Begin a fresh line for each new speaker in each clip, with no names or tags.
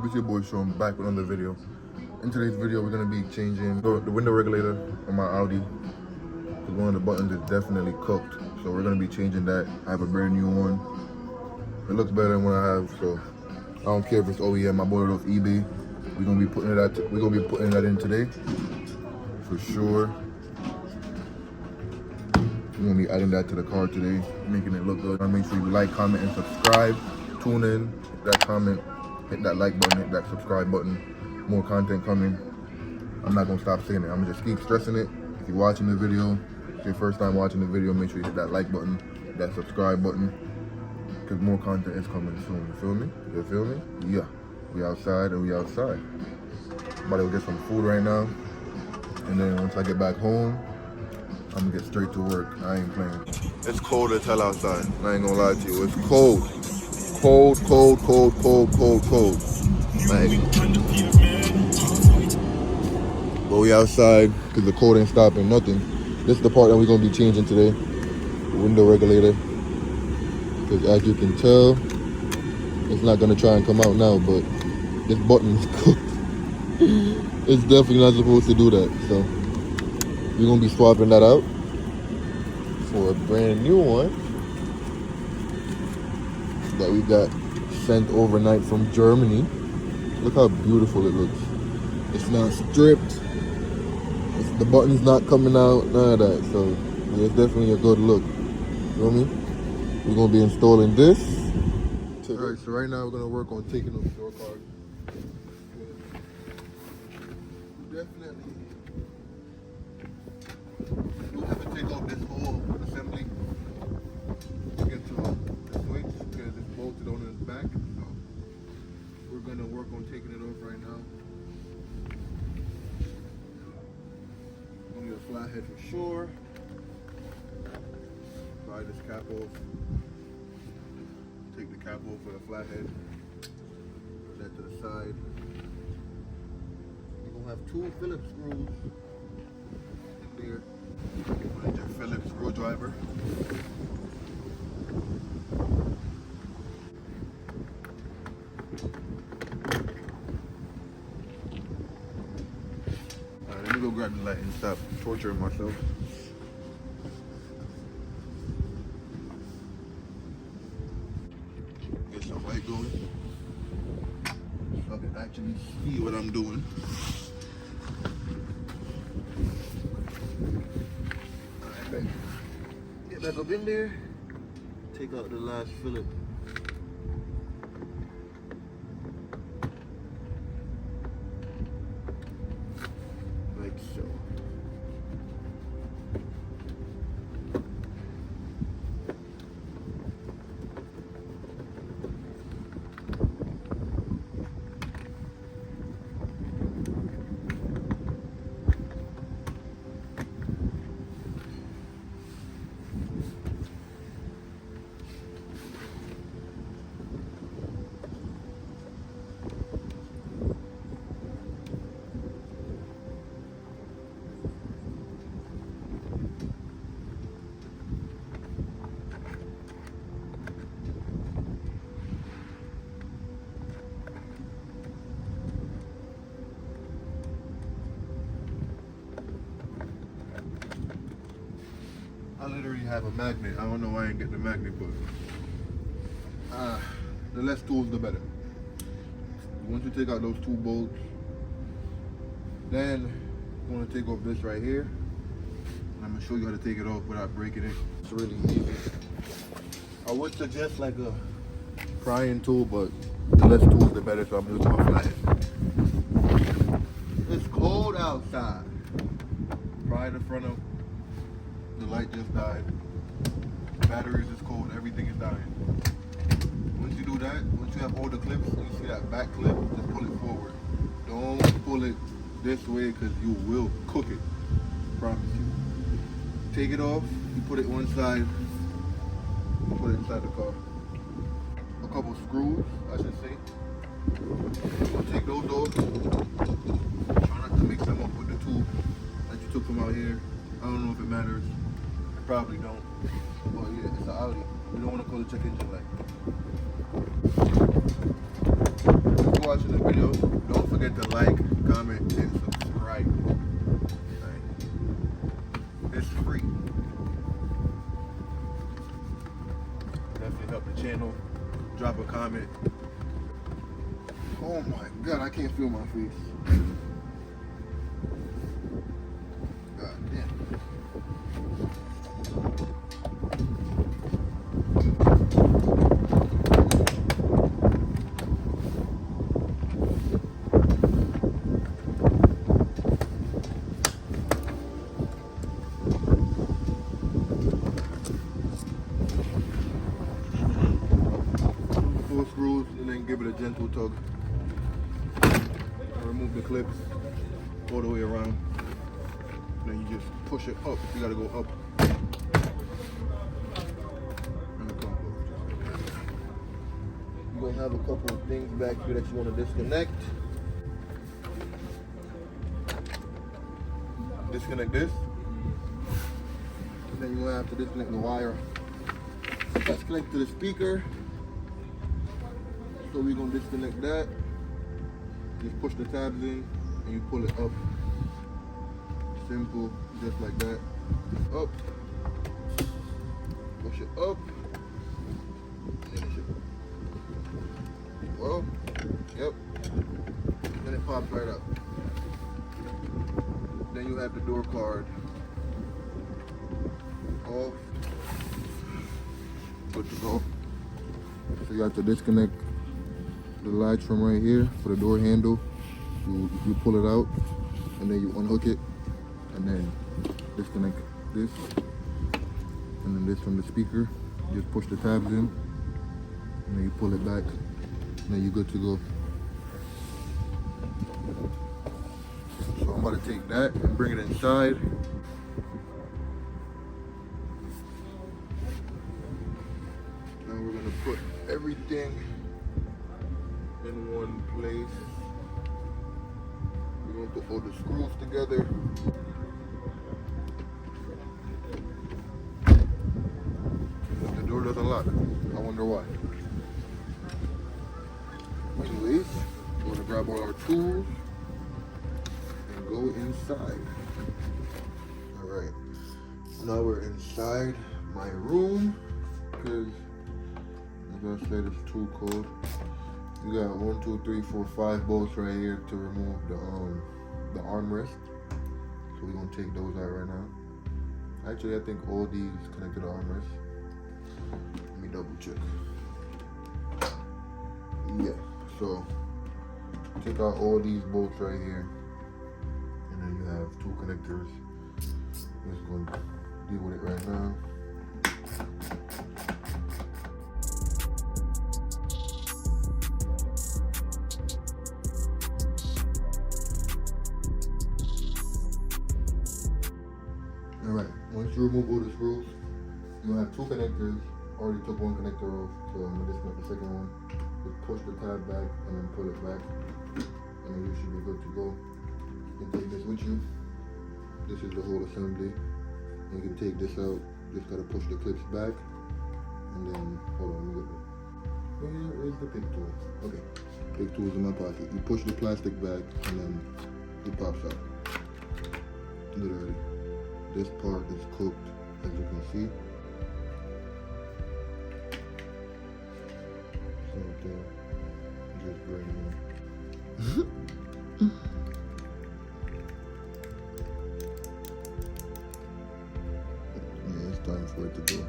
YouTube, it's your boy Sean back with another video. In today's video, we're gonna be changing the window regulator on my Audi. Because one of the buttons is definitely cooked. So we're gonna be changing that. I have a brand new one. It looks better than what I have, so I don't care if it's OEM. I bought it off eBay. We're gonna be putting that in today, for sure. We're gonna be adding that to the car today, making it look good. Make sure you like, comment, and subscribe. Tune in, hit that comment, hit that like button, hit that subscribe button. More content coming. I'm not gonna stop saying it. I'm gonna just keep stressing it. If you're watching the video, if it's your first time watching the video, make sure you hit that like button, that subscribe button, because more content is coming soon. You feel me? You feel me? Yeah. We outside and we outside. I'm about to go get some food right now, and then once I get back home, I'm gonna get straight to work. I ain't playing. It's cold as hell outside. I ain't gonna lie to you. It's cold. Cold. Like, but we outside because the cold ain't stopping nothing. This is the part that we're gonna be changing today. The window regulator. Because as you can tell, it's not gonna try and come out now, but this button is cooked. It's definitely not supposed to do that. So we're gonna be swapping that out for a brand new one that we got sent overnight from Germany. Look how beautiful it looks. It's not stripped. The button's not coming out, none of that. So yeah, it's definitely a good look. You feel me? We're gonna be installing this. Alright, so right now we're gonna work on taking off the door card. Definitely. We'll have to take off this whole assembly to get to the switch because it's bolted on its back. So we're gonna work on taking it off right now. We'll need a flathead for sure. Pry this cap off. Take the cap off for the flathead. Put that to the side. We're gonna have two Phillips screws in there. Put your Phillips screwdriver. Alright, let me go grab the light and stop torturing myself. Get some light going so I can actually see what I'm doing. Get back up in there, take out the last Phillip. Like so. I literally have a magnet. I don't know why I ain't getting the magnet, but the less tools, the better. Once you take out those two bolts, then you want to take off this right here. And I'm gonna show you how to take it off without breaking it. It's really easy. I would suggest like a prying tool, but the less tools, the better. So I'm using my flathead. It's cold outside. Pry the front of. The light just died. Batteries is cold. Everything is dying. Once you do that, once you have all the clips, you see that back clip, just pull it forward. Don't pull it this way because you will cook it. Promise you. Take it off. You put it one side. You put it inside the car. A couple screws, I should say. I'll take those off. Try not to mix them up with the two that you took from out here. I don't know if it matters. Probably don't. But yeah, it's an Audi. We don't want to call the check engine light. If you're watching the video Oh my God, I can't feel my face. God damn. Four screws and then give it a gentle tug. Remove the clips all the way around. Then you just push it up. You gotta go up. And it comes up. You're gonna have a couple of things back here that you want to disconnect. Disconnect this. Then you're gonna have to disconnect the wire that's connected to the speaker. So we're gonna disconnect that. Just push the tabs in and you pull it up. Simple, just like that. Up. Push it up. Finish it. Well, yep. Then it pops right up. Then you have the door card off. Good to go. So you have to disconnect the latch from right here for the door handle. You pull it out and then you unhook it and then disconnect this and then this from the speaker. You just push the tabs in and then you pull it back and then you're good to go. So I'm about to take that and bring it inside. Now we're gonna put everything in one place. We're going to put all the screws together. The door doesn't lock. I wonder why. Anyways, we're going to grab all our tools and go inside. Alright, now we're inside my room because, as I said, it's too cold. You got 1, 2, 3, 4, 5 bolts right here to remove the armrest. So we're gonna take those out right now. Actually, I think all these connect to the armrest. Let me double check. Yeah. So take out all these bolts right here, and then you have 2 connectors. I'm just gonna deal with it right now. Alright, once you remove all the screws, you'll have 2 connectors. Already took 1 connector off, so I'm gonna disconnect the second one. Just push the tab back and then pull it back, and then you should be good to go. You can take this with you. This is the whole assembly. You can take this out, just gotta push the clips back, and then, hold on, where is the pick tool? Okay, pick tool's in my pocket. You push the plastic back, and then it pops out. Literally. This part is cooked, as you can see. Same thing, just bring in. Yeah, it's time for it to go.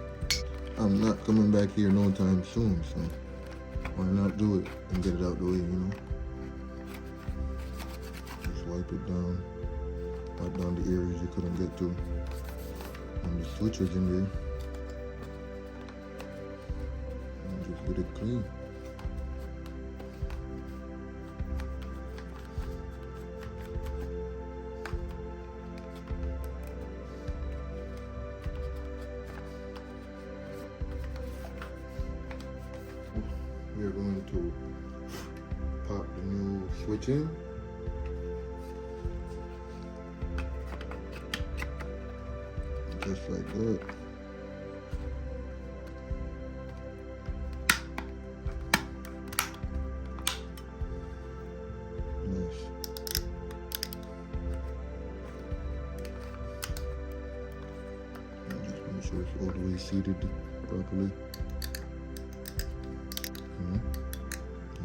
I'm not coming back here no time soon, so why not do it and get it out the way, you know? Just wipe it down. Wipe down the areas you couldn't get to. And the switches in there. And just get it clean. We are going to pop the new switch in. Just like that. Nice. And just make sure it's all the way seated properly.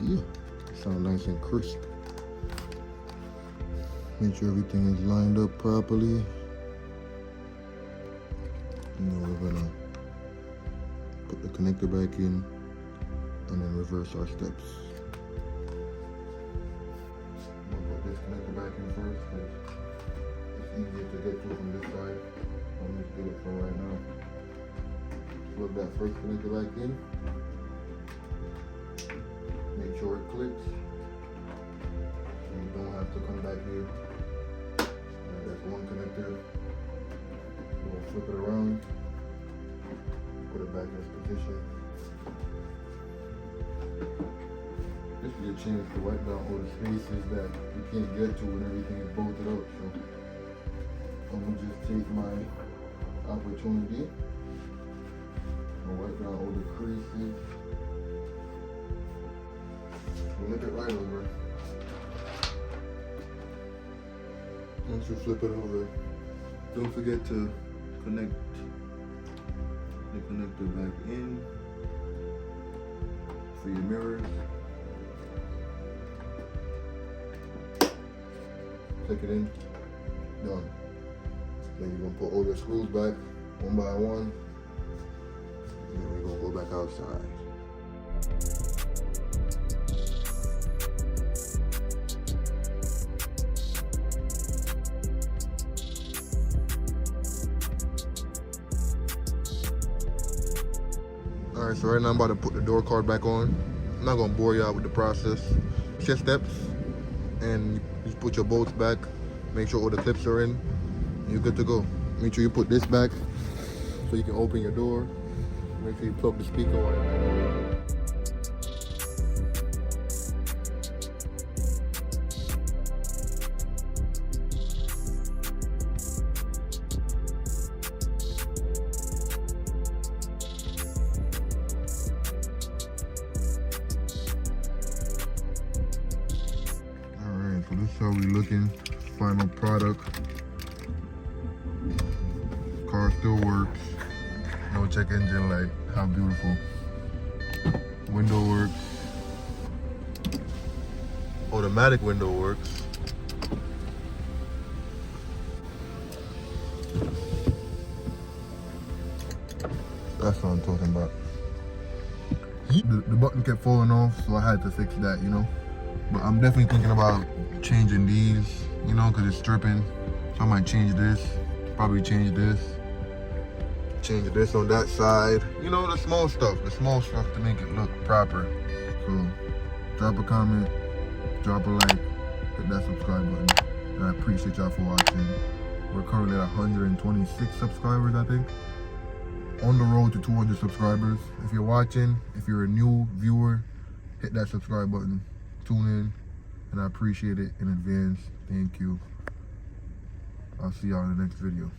Yeah, sound nice and crisp. Make sure everything is lined up properly. And then we're gonna put the connector back in and then reverse our steps. I'm gonna put this connector back in first because it's easier to get to from this side. I'm just do it from right now. Plug that first connector back in. Make sure it clicks. You don't have to come back here. That's one connector. We'll flip it around. Put it back in its position. This will be a chance to wipe down all the spaces that you can't get to when everything is bolted up. So I'm gonna just take my opportunity and wipe down all the creases. Flip it right over. Once you flip it over, don't forget to connect the connector back in for your mirrors. Click it in, done. Then you're gonna put all your screws back one by one, and then we're gonna go back outside. Alright, so right now I'm about to put the door card back on. I'm not gonna bore you out with the process. It's just steps, and you just put your bolts back, make sure all the clips are in, and you're good to go. Make sure you put this back so you can open your door. Make sure you plug the speaker wire. So this is how we looking. Final product. Car still works. No check engine light. How beautiful. Window works. Automatic window works. That's what I'm talking about. The button kept falling off, so I had to fix that, you know. But I'm definitely thinking about changing these, you know, because it's stripping. So I might change this, probably change this on that side. You know, the small stuff to make it look proper. So drop a comment, drop a like, hit that subscribe button. And I appreciate y'all for watching. We're currently at 126 subscribers, I think. On the road to 200 subscribers. If you're watching, if you're a new viewer, hit that subscribe button. Tune in, and I appreciate it in advance. Thank you. I'll see y'all in the next video.